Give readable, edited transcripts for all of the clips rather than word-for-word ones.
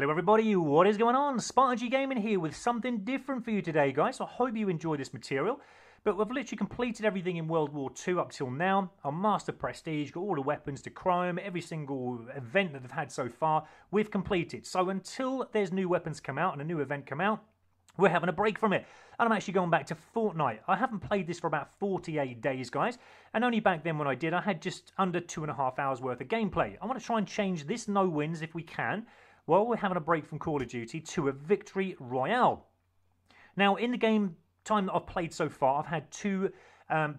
Hello everybody, what is going on? Spartan Gaming here with something different for you today, guys. So I hope you enjoy this material. But we've literally completed everything in World War II up till now. Our Master Prestige, got all the weapons to Chrome, every single event that they've had so far, we've completed. So until there's new weapons come out and a new event come out, we're having a break from it. And I'm actually going back to FORTNITE. I haven't played this for about 48 days, guys. And only back then when I did, I had just under 2.5 hours worth of gameplay. I want to try and change this no wins if we can, while we're having a break from Call of Duty, to a victory royale. Now, in the game time that I've played so far, I've had 2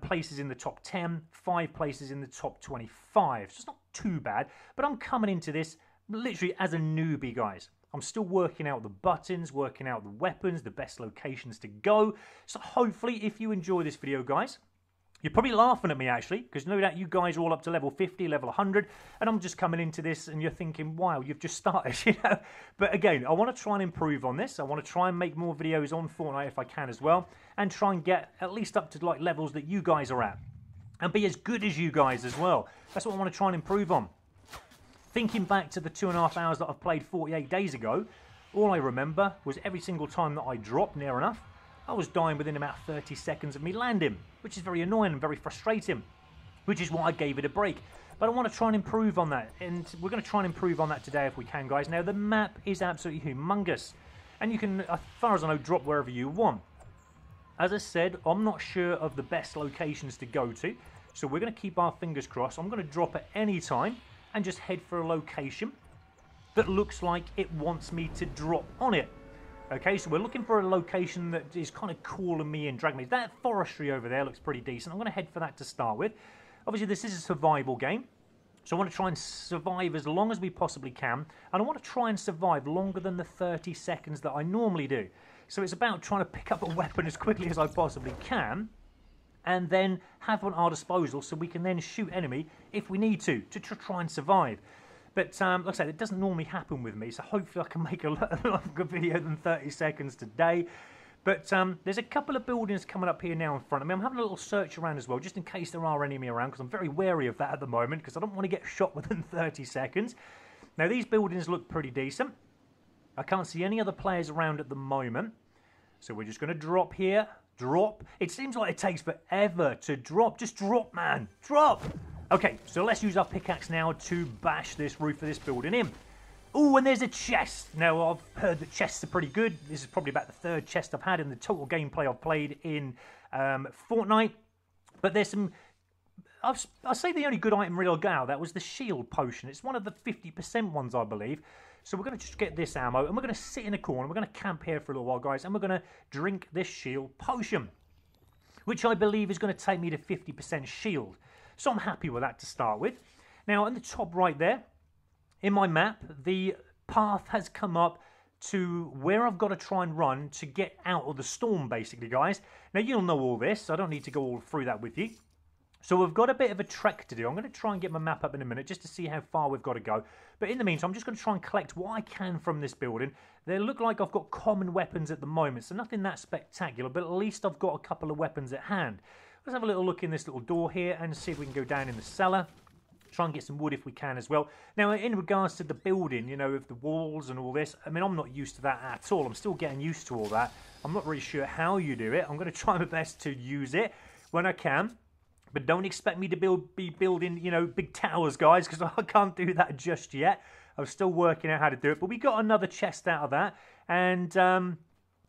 places in the top 10, 5 places in the top 25. So it's not too bad, but I'm coming into this literally as a newbie, guys. I'm still working out the buttons, working out the weapons, the best locations to go. So hopefully, if you enjoy this video, guys, you're probably laughing at me, actually, because no doubt you guys are all up to level 50, level 100, and I'm just coming into this and you're thinking, wow, you've just started, you know? But again, I want to try and improve on this. I want to try and make more videos on FORTNITE if I can as well, and try and get at least up to like levels that you guys are at, and be as good as you guys as well. That's what I want to try and improve on. Thinking back to the 2.5 hours that I've played 48 days ago, all I remember was every single time that I dropped near enough, I was dying within about 30 seconds of me landing, which is very annoying and very frustrating, which is why I gave it a break. But I want to try and improve on that, and we're going to try and improve on that today if we can, guys. Now, the map is absolutely humongous, and you can, as far as I know, drop wherever you want. As I said, I'm not sure of the best locations to go to, so we're going to keep our fingers crossed. I'm going to drop at any time and just head for a location that looks like it wants me to drop on it. Okay, so we're looking for a location that is kind of calling me in, dragging me. That forestry over there looks pretty decent. I'm going to head for that to start with. Obviously, this is a survival game, so I want to try and survive as long as we possibly can, and I want to try and survive longer than the 30 seconds that I normally do. So it's about trying to pick up a weapon as quickly as I possibly can, and then have one at our disposal so we can then shoot enemy if we need to try and survive. But like I said, it doesn't normally happen with me, so hopefully I can make a longer video than 30 seconds today. But there's a couple of buildings coming up here now in front of me. I'm having a little search around as well, just in case there are enemy around, because I'm very wary of that at the moment, because I don't want to get shot within 30 seconds. Now, these buildings look pretty decent. I can't see any other players around at the moment, so we're just going to drop here. Drop. It seems like it takes forever to drop. Just drop, man. Drop! Okay, so let's use our pickaxe now to bash this roof of this building in. Oh, and there's a chest. Now, I've heard that chests are pretty good. This is probably about the 3rd chest I've had in the total gameplay I've played in FORTNITE. But there's some... I'll say the only good item real gal, that was the shield potion. It's one of the 50% ones, I believe. So we're going to just get this ammo, and we're going to sit in a corner. We're going to camp here for a little while, guys, and we're going to drink this shield potion, which I believe is going to take me to 50% shield. So I'm happy with that to start with. Now, in the top right there, in my map, the path has come up to where I've got to try and run to get out of the storm, basically, guys. Now, you'll know all this. I don't need to go all through that with you. So we've got a bit of a trek to do. I'm going to try and get my map up in a minute just to see how far we've got to go. But in the meantime, I'm just going to try and collect what I can from this building. They look like I've got common weapons at the moment, so nothing that spectacular, but at least I've got a couple of weapons at hand. Let's have a little look in this little door here and see if we can go down in the cellar. Try and get some wood if we can as well. Now, in regards to the building, you know, of the walls and all this, I mean, I'm not used to that at all. I'm still getting used to all that. I'm not really sure how you do it. I'm going to try my best to use it when I can. But don't expect me to be building, you know, big towers, guys, because I can't do that just yet. I'm still working out how to do it. But we got another chest out of that. And,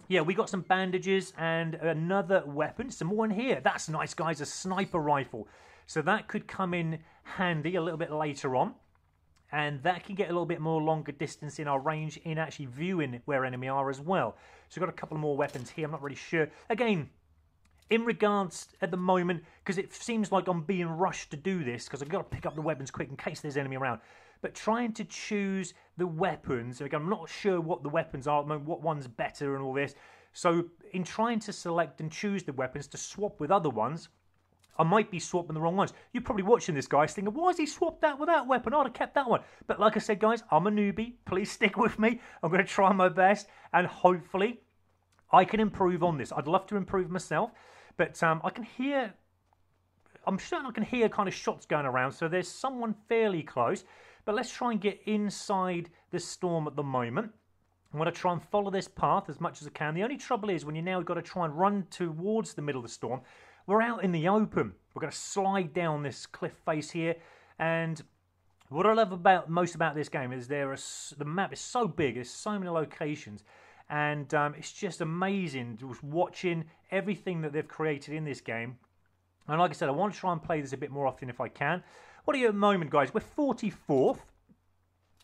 yeah, we got some bandages and another weapon. Some more in here. That's nice, guys. A sniper rifle. So that could come in handy a little bit later on. And that can get a little bit more longer distance in our range in actually viewing where enemy are as well. So we've got a couple more weapons here. I'm not really sure. Again, in regards at the moment, because it seems like I'm being rushed to do this, because I've got to pick up the weapons quick in case there's enemy around. But trying to choose the weapons, again, I'm not sure what the weapons are at the moment, what one's better and all this. So in trying to select and choose the weapons to swap with other ones, I might be swapping the wrong ones. You're probably watching this, guys, thinking, why has he swapped that with that weapon? I'd have kept that one. But like I said, guys, I'm a newbie. Please stick with me. I'm going to try my best, and hopefully I can improve on this. I'd love to improve myself. But I can hear, I'm certain I can hear kind of shots going around, so there's someone fairly close. But let's try and get inside the storm at the moment. I'm going to try and follow this path as much as I can. The only trouble is when you now got to try and run towards the middle of the storm, we're out in the open. We're going to slide down this cliff face here, and what I love most about this game is the map is so big, there's so many locations, and it's just amazing just watching everything that they've created in this game. And like I said, I want to try and play this a bit more often if I can. What are you at the moment, guys? We're 44th.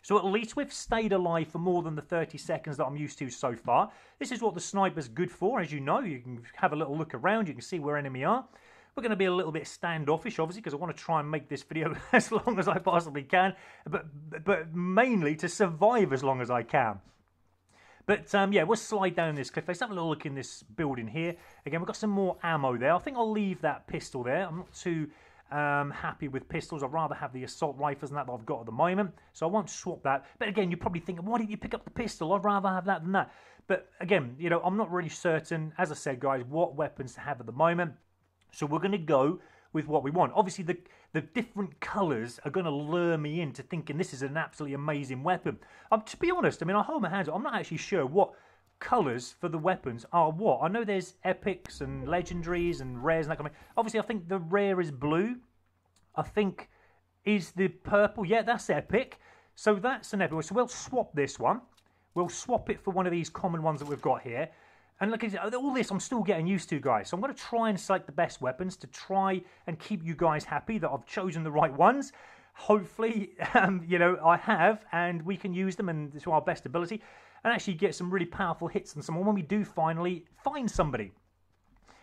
So at least we've stayed alive for more than the 30 seconds that I'm used to so far. This is what the sniper's good for, as you know. You can have a little look around, you can see where enemy are. We're going to be a little bit standoffish, obviously, because I want to try and make this video as long as I possibly can, but mainly to survive as long as I can. But yeah, we'll slide down this cliff face. Have a little look in this building here. Again, we've got some more ammo there. I think I'll leave that pistol there. I'm not too happy with pistols. I'd rather have the assault rifles than that I've got at the moment, so I won't swap that. But again, you're probably thinking, why didn't you pick up the pistol? I'd rather have that than that. But again, you know, I'm not really certain, as I said, guys, what weapons to have at the moment. So we're going to go with what we want. Obviously, the different colours are going to lure me into thinking this is an absolutely amazing weapon. To be honest, I mean, I hold my hands up. I'm not actually sure what colours for the weapons are what. I know there's epics and legendaries and rares and that kind of thing. Obviously, I think the rare is blue. I think is the purple. Yeah, that's epic. So that's an epic. So we'll swap this one. We'll swap it for one of these common ones that we've got here. And look, all this I'm still getting used to, guys. So I'm going to try and select the best weapons to try and keep you guys happy that I've chosen the right ones. Hopefully, you know, I have, and we can use them and to our best ability and actually get some really powerful hits on someone when we do finally find somebody.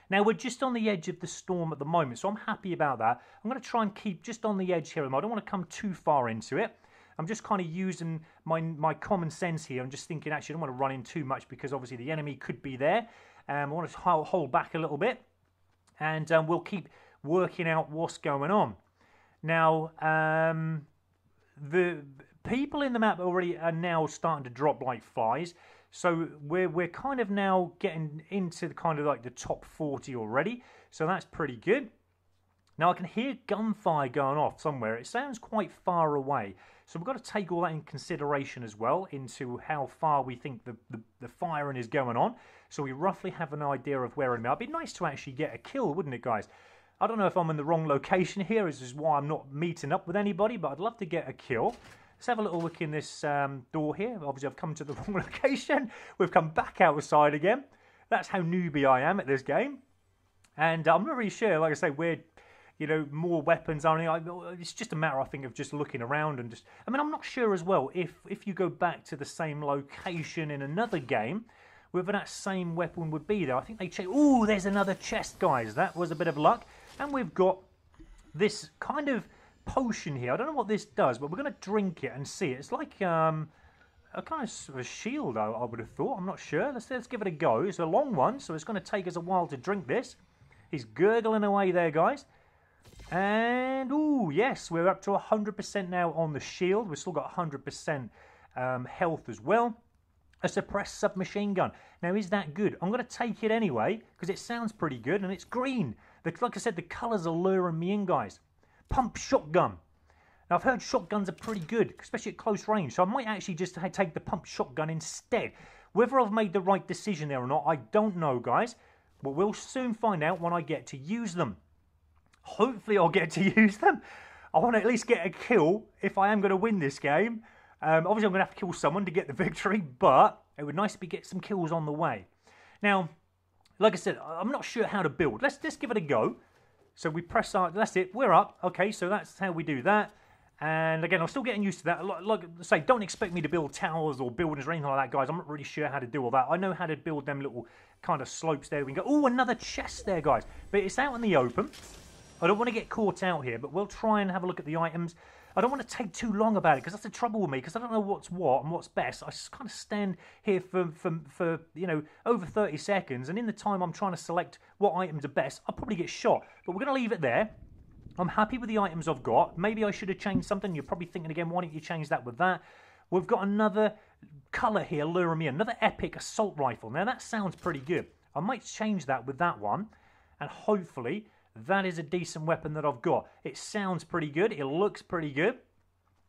Now, we're just on the edge of the storm at the moment, so I'm happy about that. I'm going to try and keep just on the edge here. I don't want to come too far into it. I'm just kind of using my common sense here. I'm just thinking, actually, I don't want to run in too much because obviously the enemy could be there. I want to hold back a little bit, and we'll keep working out what's going on. Now, the people in the map already are now starting to drop like flies. So we're kind of now getting into the kind of like the top 40 already. So that's pretty good. Now I can hear gunfire going off somewhere. It sounds quite far away. So we've got to take all that in consideration as well into how far we think the firing is going on. So we roughly have an idea of where enemy are. It'd be nice to actually get a kill, wouldn't it, guys? I don't know if I'm in the wrong location here. This is why I'm not meeting up with anybody, but I'd love to get a kill. Let's have a little look in this door here. Obviously, I've come to the wrong location. We've come back outside again. That's how newbie I am at this game. And I'm not really sure, like I say, where, you know, more weapons are. It's just a matter, I think, of just looking around and just... I mean, I'm not sure as well if you go back to the same location in another game, whether that same weapon would be there. I think they check... Oh, there's another chest, guys. That was a bit of luck. And we've got this kind of potion here. I don't know what this does, but we're going to drink it and see it. It's like a kind of a shield, I would have thought. I'm not sure. Let's give it a go. It's a long one, so it's going to take us a while to drink this. He's gurgling away there, guys. And, ooh, yes, we're up to 100% now on the shield. We've still got 100% health as well. A suppressed submachine gun. Now, is that good? I'm going to take it anyway, because it sounds pretty good, and it's green. Like I said, the colours are luring me in, guys. Pump shotgun. Now, I've heard shotguns are pretty good, especially at close range, so I might actually just take the pump shotgun instead. Whether I've made the right decision there or not, I don't know, guys. But we'll soon find out when I get to use them. Hopefully, I'll get to use them. I want to at least get a kill if I am going to win this game. Obviously, I'm going to have to kill someone to get the victory, but it would be nice to get some kills on the way. Now, like I said, I'm not sure how to build. Let's just give it a go. So we press our... That's it. We're up. Okay, so that's how we do that. And again, I'm still getting used to that. Like I say, don't expect me to build towers or buildings or anything like that, guys. I'm not really sure how to do all that. I know how to build them little kind of slopes there. We can go... Oh, another chest there, guys. But it's out in the open. I don't want to get caught out here, but we'll try and have a look at the items. I don't want to take too long about it, because that's the trouble with me, because I don't know what's what and what's best. I just kind of stand here for you know, over 30 seconds, and in the time I'm trying to select what items are best, I'll probably get shot. But we're going to leave it there. I'm happy with the items I've got. Maybe I should have changed something. You're probably thinking again, why don't you change that with that? We've got another colour here luring me in. Another epic assault rifle. Now, that sounds pretty good. I might change that with that one, and hopefully... that is a decent weapon that I've got. It sounds pretty good. It looks pretty good.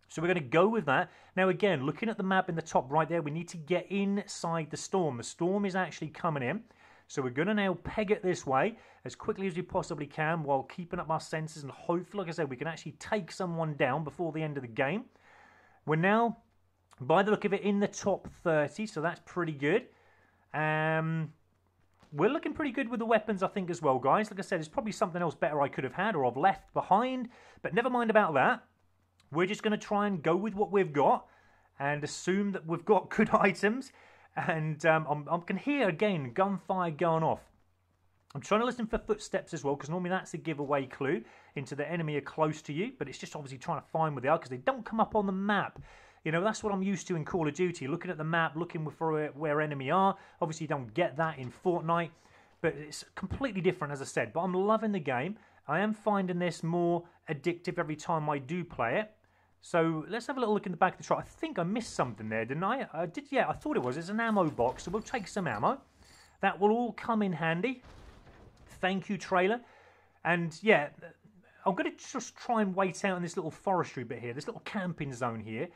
So we're going to go with that. Now again, looking at the map in the top right there, we need to get inside the storm. The storm is actually coming in. So we're going to now peg it this way as quickly as we possibly can while keeping up our senses, and hopefully, like I said, we can actually take someone down before the end of the game. We're now, by the look of it, in the top 30, so that's pretty good. We're looking pretty good with the weapons, I think, as well, guys. Like I said, there's probably something else better I could have had or I've left behind, but never mind about that. We're just going to try and go with what we've got and assume that we've got good items. And I can hear, again, gunfire going off. I'm trying to listen for footsteps as well, because normally that's a giveaway clue into the enemy are close to you. But it's just obviously trying to find where they are, because they don't come up on the map. You know, that's what I'm used to in Call of Duty. Looking at the map, looking for where enemy are. Obviously, you don't get that in Fortnite. But it's completely different, as I said. But I'm loving the game. I am finding this more addictive every time I do play it. So let's have a little look in the back of the truck. I think I missed something there, didn't I? I did, yeah, I thought it was. It's an ammo box, so we'll take some ammo. That will all come in handy. Thank you, trailer. And yeah, I'm going to just try and wait out in this little forestry bit here, this little camping zone here.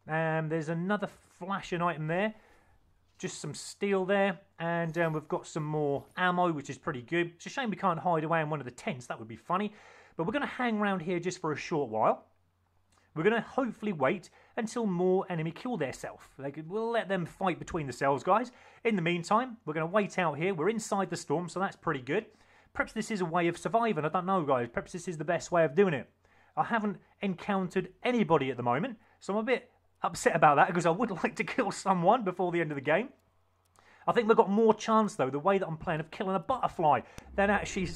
There's another flashing item there. Just some steel there. And we've got some more ammo, which is pretty good. It's a shame we can't hide away in one of the tents. That would be funny. But we're going to hang around here just for a short while. We're going to hopefully wait until more enemy kill themselves. We'll let them fight between themselves, guys. In the meantime, we're going to wait out here. We're inside the storm, so that's pretty good. Perhaps this is a way of surviving. I don't know, guys. Perhaps this is the best way of doing it. I haven't encountered anybody at the moment, so I'm a bit upset about that, because I would like to kill someone before the end of the game. I think we've got more chance, though, the way that I'm playing, of killing a butterfly than actually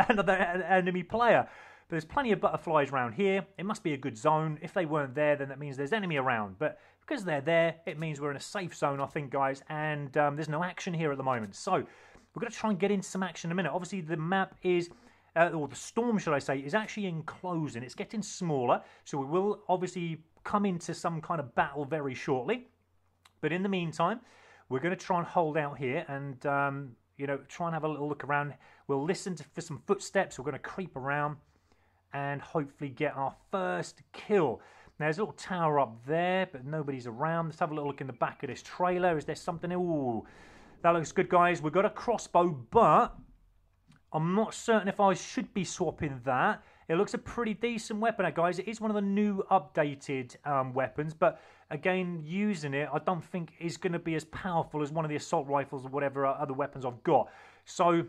another enemy player. But there's plenty of butterflies around here. It must be a good zone. If they weren't there, then that means there's enemy around. But because they're there, it means we're in a safe zone, I think, guys. And there's no action here at the moment. So we're going to try and get into some action in a minute. Obviously, the map is, or the storm, should I say, is actually enclosing. It's getting smaller. So we will obviously come into some kind of battle very shortly. But in the meantime, we're going to try and hold out here and, you know, try and have a little look around. We'll listen for some footsteps. We're going to creep around and hopefully get our first kill. Now, there's a little tower up there, but nobody's around. Let's have a little look in the back of this trailer. Is there something? Ooh, that looks good, guys. We've got a crossbow, but I'm not certain if I should be swapping that. It looks a pretty decent weapon, guys. It is one of the new updated weapons, but again, using it, I don't think is going to be as powerful as one of the assault rifles or whatever other weapons I've got. So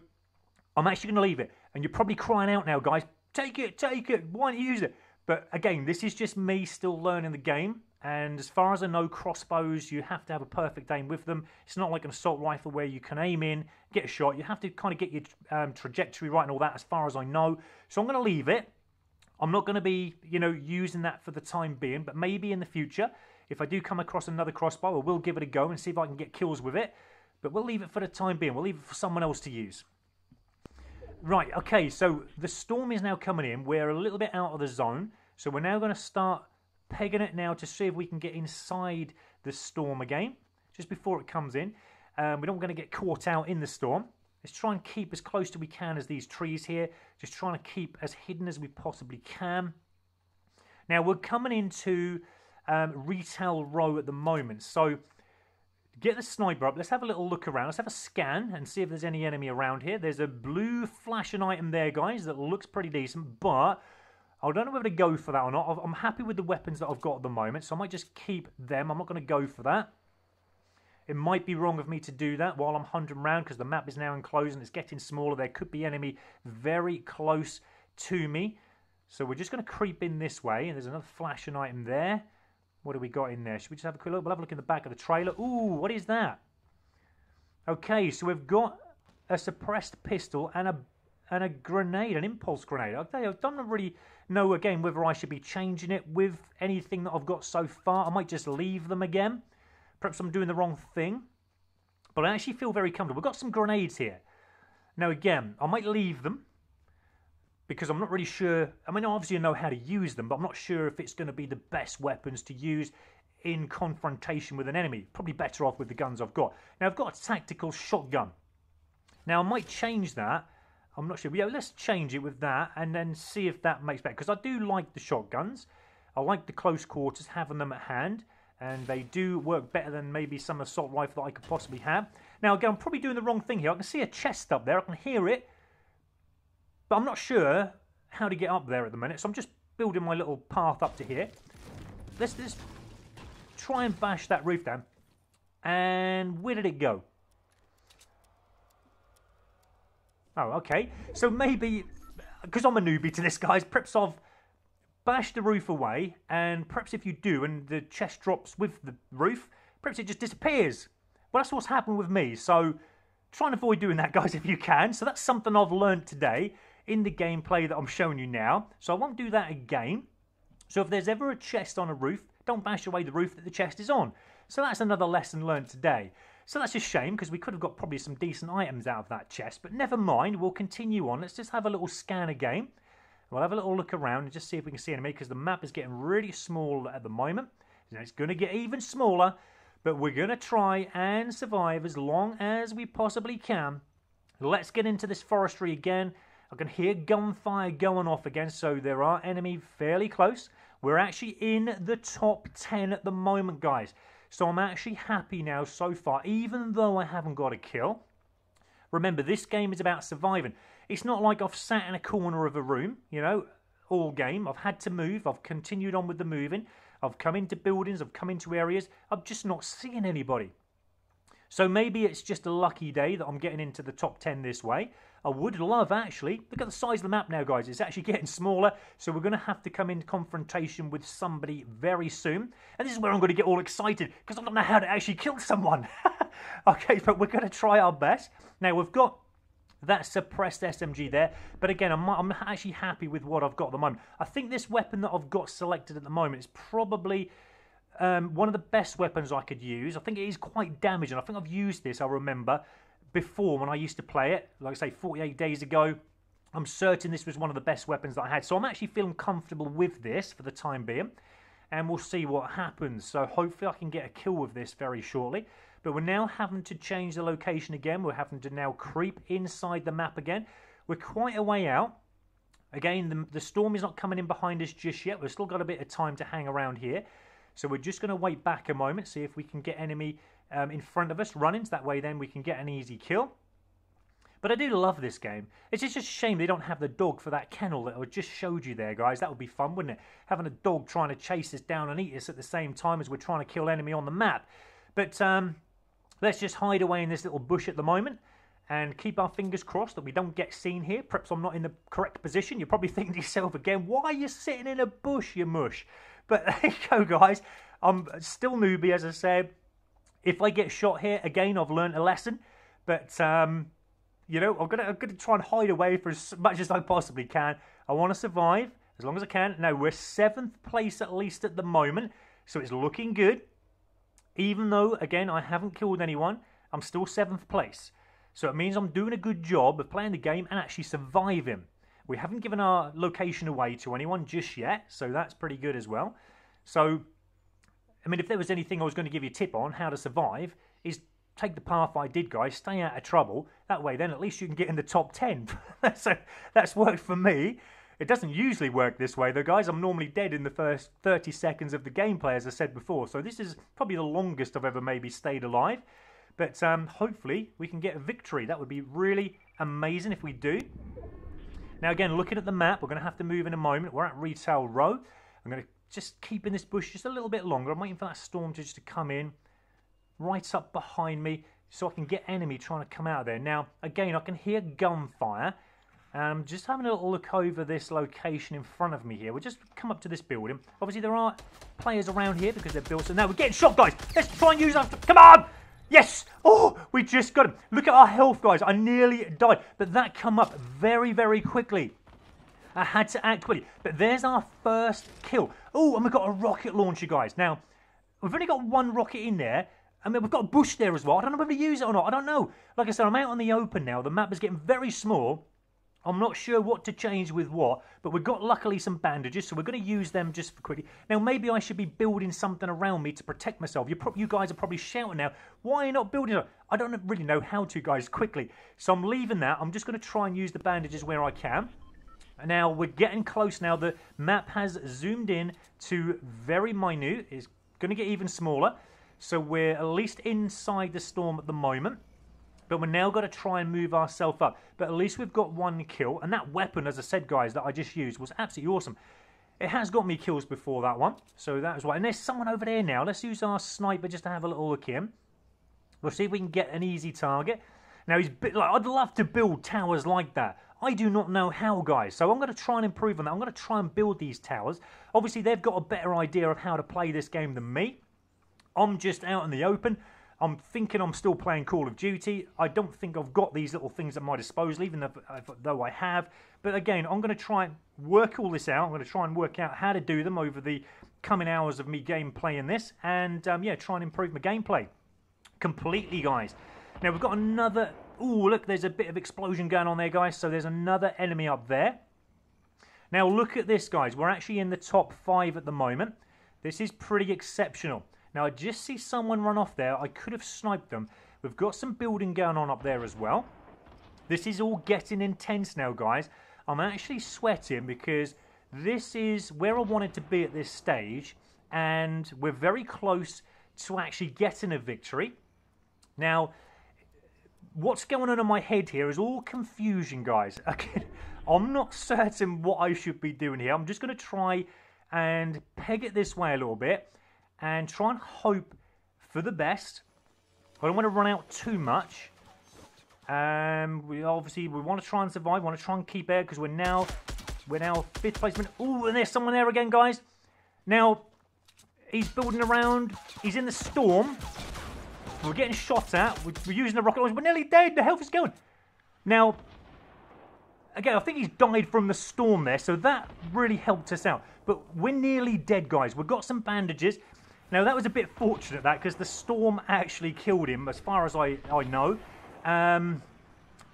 I'm actually going to leave it. And you're probably crying out now, guys. Take it, why don't you use it? But again, this is just me still learning the game. And as far as I know, crossbows, you have to have a perfect aim with them. It's not like an assault rifle where you can aim in, get a shot. You have to kind of get your trajectory right and all that, as far as I know. So I'm going to leave it. I'm not going to be, you know, using that for the time being. But maybe in the future, if I do come across another crossbow, I will give it a go and see if I can get kills with it. But we'll leave it for the time being. We'll leave it for someone else to use. Right, okay, so the storm is now coming in. We're a little bit out of the zone. So we're now going to start pegging it now to see if we can get inside the storm again, just before it comes in. We don't want to get caught out in the storm. Let's try and keep as close to we can as these trees here. Just trying to keep as hidden as we possibly can. Now, we're coming into Retail Row at the moment. So get the sniper up. Let's have a little look around. Let's have a scan and see if there's any enemy around here. There's a blue flashing item there, guys, that looks pretty decent, but I don't know whether to go for that or not. I'm happy with the weapons that I've got at the moment, so I might just keep them. I'm not going to go for that. It might be wrong of me to do that while I'm hunting around, because the map is now enclosed and it's getting smaller. There could be enemy very close to me. So we're just going to creep in this way, and there's another flashing item there. What do we got in there? Should we just have a quick look? We'll have a look in the back of the trailer. Ooh, what is that? Okay, so we've got a suppressed pistol and a grenade, an impulse grenade. I don't really know, again, whether I should be changing it with anything that I've got so far. I might just leave them again. Perhaps I'm doing the wrong thing. But I actually feel very comfortable. We've got some grenades here. Now, again, I might leave them, because I'm not really sure. I mean, obviously I know how to use them, but I'm not sure if it's going to be the best weapons to use in confrontation with an enemy. Probably better off with the guns I've got. Now, I've got a tactical shotgun. Now, I might change that. I'm not sure. But yeah, let's change it with that and then see if that makes better. Because I do like the shotguns. I like the close quarters, having them at hand. And they do work better than maybe some assault rifle that I could possibly have. Now, again, I'm probably doing the wrong thing here. I can see a chest up there. I can hear it. But I'm not sure how to get up there at the minute. So I'm just building my little path up to here. Let's try and bash that roof down. And where did it go? Oh, okay. So maybe, because I'm a newbie to this, guys, perhaps I've bashed the roof away, and perhaps if you do and the chest drops with the roof, perhaps it just disappears. Well, that's what's happened with me, so try and avoid doing that, guys, if you can. So that's something I've learned today in the gameplay that I'm showing you now. So I won't do that again. So if there's ever a chest on a roof, don't bash away the roof that the chest is on. So that's another lesson learned today. So that's a shame, because we could have got probably some decent items out of that chest, but never mind, we'll continue on. Let's just have a little scan again. We'll have a little look around and just see if we can see enemy, because the map is getting really small at the moment. And it's going to get even smaller, but we're going to try and survive as long as we possibly can. Let's get into this forestry again. I can hear gunfire going off again, so there are enemy fairly close. We're actually in the top 10 at the moment, guys. So I'm actually happy now so far, even though I haven't got a kill. Remember, this game is about surviving. It's not like I've sat in a corner of a room, you know, all game. I've had to move. I've continued on with the moving. I've come into buildings. I've come into areas. I'm just not seeing anybody. So maybe it's just a lucky day that I'm getting into the top 10 this way. I would love, actually, look at the size of the map now, guys. It's actually getting smaller, so we're going to have to come in confrontation with somebody very soon. And this is where I'm going to get all excited, because I don't know how to actually kill someone. Okay, but we're going to try our best. Now, we've got that suppressed SMG there, but again, I'm actually happy with what I've got at the moment. I think this weapon that I've got selected at the moment is probably one of the best weapons I could use. I think it is quite damaging. I think I've used this, I remember, before when I used to play it, like I say, 48 days ago. I'm certain this was one of the best weapons that I had. So I'm actually feeling comfortable with this for the time being. And we'll see what happens. So hopefully I can get a kill with this very shortly. But we're now having to change the location again. We're having to now creep inside the map again. We're quite a way out. Again, the storm is not coming in behind us just yet. We've still got a bit of time to hang around here. So we're just going to wait back a moment, see if we can get enemy in front of us running. So that way then we can get an easy kill. But I do love this game. It's just a shame they don't have the dog for that kennel that I just showed you there, guys. That would be fun, wouldn't it? Having a dog trying to chase us down and eat us at the same time as we're trying to kill enemy on the map. But let's just hide away in this little bush at the moment and keep our fingers crossed that we don't get seen here. Perhaps I'm not in the correct position. You're probably thinking to yourself again, why are you sitting in a bush, you mush? But there you go, guys. I'm still newbie, as I said. If I get shot here, again, I've learned a lesson. But, you know, I'm gonna try and hide away for as much as I possibly can. I want to survive as long as I can. Now, we're 7th place at least at the moment. So it's looking good. Even though, again, I haven't killed anyone, I'm still 7th place. So it means I'm doing a good job of playing the game and actually surviving. We haven't given our location away to anyone just yet, so that's pretty good as well. So, I mean, if there was anything I was going to give you a tip on how to survive, is take the path I did, guys. Stay out of trouble. That way, then, at least you can get in the top 10. So, that's worked for me. It doesn't usually work this way, though, guys. I'm normally dead in the first 30 seconds of the gameplay, as I said before. So, this is probably the longest I've ever maybe stayed alive. But hopefully, we can get a victory. That would be really amazing if we do. Now, again, looking at the map, we're going to have to move in a moment. We're at Retail Row. I'm going to just keep in this bush just a little bit longer. I'm waiting for that storm to just to come in right up behind me so I can get enemy trying to come out of there. Now, again, I can hear gunfire. And I'm just having a little look over this location in front of me here. We'll just come up to this building. Obviously, there are players around here because they're built. So now we're getting shot, guys. Let's try and use our... Come on! Yes! Oh, we just got him. Look at our health, guys. I nearly died. But that come up very, very quickly. I had to act quickly. But there's our first kill. Oh, and we've got a rocket launcher, guys. Now, we've only got one rocket in there. I mean, we've got a bush there as well. I don't know whether to use it or not. I don't know. Like I said, I'm out on the open now. The map is getting very small. I'm not sure what to change with what, but we've got, luckily, some bandages, so we're going to use them just for quickly. Now, maybe I should be building something around me to protect myself. You guys are probably shouting now, why are you not building it? I don't really know how to, guys, quickly. So I'm leaving that. I'm just going to try and use the bandages where I can. Now, we're getting close now. The map has zoomed in to very minute. It's going to get even smaller. So we're at least inside the storm at the moment. But we're now got to try and move ourselves up. But at least we've got one kill. And that weapon, as I said, guys, that I just used was absolutely awesome. It has got me kills before that one. So that was why. And there's someone over there now. Let's use our sniper just to have a little look at him. We'll see if we can get an easy target. Now, I'd love to build towers like that. I do not know how, guys. So I'm going to try and improve on that. I'm going to try and build these towers. Obviously, they've got a better idea of how to play this game than me. I'm just out in the open. I'm thinking I'm still playing Call of Duty. I don't think I've got these little things at my disposal, even though I have. But again, I'm going to try and work all this out. I'm going to try and work out how to do them over the coming hours of me gameplaying this. And, yeah, try and improve my gameplay completely, guys. Now, we've got another... Ooh, look, there's a bit of explosion going on there, guys. So there's another enemy up there. Now, look at this, guys. We're actually in the top 5 at the moment. This is pretty exceptional. Now, I just see someone run off there. I could have sniped them. We've got some building going on up there as well. This is all getting intense now, guys. I'm actually sweating because this is where I wanted to be at this stage. And we're very close to actually getting a victory. Now... what's going on in my head here is all confusion, guys. Okay, I'm not certain what I should be doing here. I'm just going to try and peg it this way a little bit and try and hope for the best. I don't want to run out too much. We want to try and survive. We want to try and keep air because we're now 5th placement. Ooh, and there's someone there again, guys. Now, he's building around. He's in the storm. We're getting shot at. We're using the rocket launcher. We're nearly dead. The health is going. Now, again, I think he's died from the storm there, so that really helped us out. But we're nearly dead, guys. We've got some bandages. Now, that was a bit fortunate, that, because the storm actually killed him, as far as I know.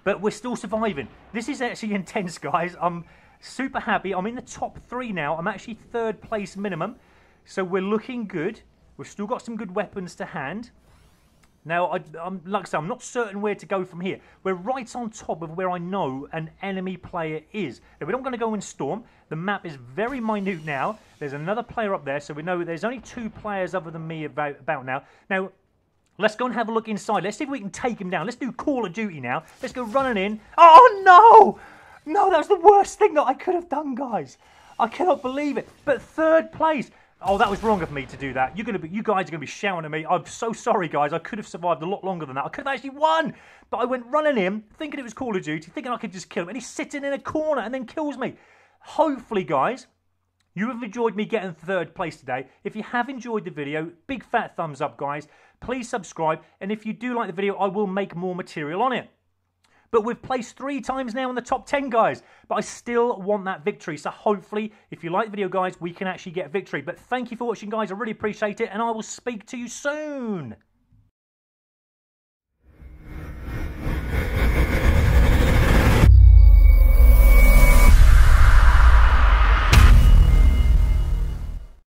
But we're still surviving. This is actually intense, guys. I'm super happy. I'm in the top 3 now. I'm actually 3rd place minimum. So we're looking good. We've still got some good weapons to hand. Now, like I said, I'm not certain where to go from here. We're right on top of where I know an enemy player is. Now, we're not going to go in storm. The map is very minute now. There's another player up there, so we know there's only 2 players other than me about now. Now, let's go and have a look inside. Let's see if we can take him down. Let's do Call of Duty now. Let's go running in. Oh, no! No, that was the worst thing that I could have done, guys. I cannot believe it. But 3rd place... oh, that was wrong of me to do that. You guys are going to be shouting at me. I'm so sorry, guys. I could have survived a lot longer than that. I could have actually won. But I went running in, thinking it was Call of Duty, thinking I could just kill him. And he's sitting in a corner and then kills me. Hopefully, guys, you have enjoyed me getting 3rd place today. If you have enjoyed the video, big fat thumbs up, guys. Please subscribe. And if you do like the video, I will make more material on it. But we've placed 3 times now in the top 10, guys. But I still want that victory. So hopefully, if you like the video, guys, we can actually get a victory. But thank you for watching, guys. I really appreciate it. And I will speak to you soon.